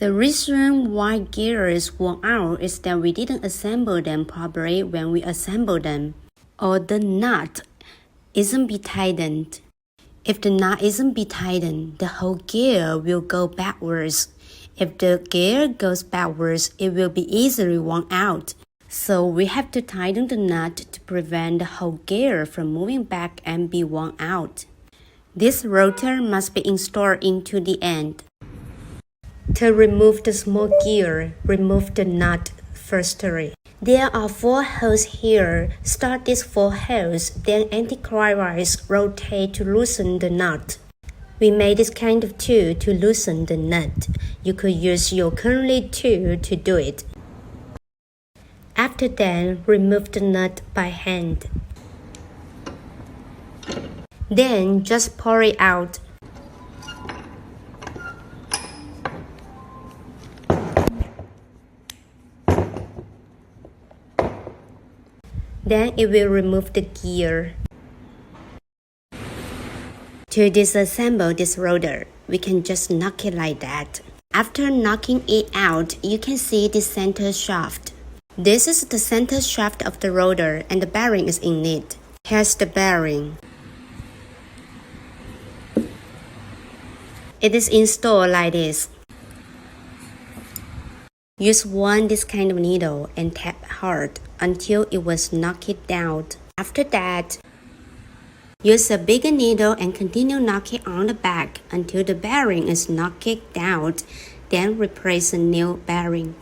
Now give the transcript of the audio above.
The reason why gears worn out is that we didn't assemble them properly when we assembled them, or the nut isn't be tightened. If the nut isn't be tightened, the whole gear will go backwards. If the gear goes backwards, it will be easily worn out. So we have to tighten the nut to prevent the whole gear from moving back and be worn out. This rotor must be installed into the end. To remove the small gear, remove the nut firstly. There are 4 holes here. Start these 4 holes, then anti-clockwise rotate to loosen the nut. We made this kind of tool to loosen the nut. You could use your curly tool to do it. After that, remove the nut by hand. Then just pour it out. Then it will remove the gear. To disassemble this rotor, we can just knock it like that. After knocking it out, you can see the center shaft. This is the center shaft of the rotor and the bearing is in it. Here's the bearing. It is installed like this. Use this kind of needle and tap hard until it was knocked down. After that, use a bigger needle and continue knocking on the back until the bearing is knocked down. Then replace a new bearing.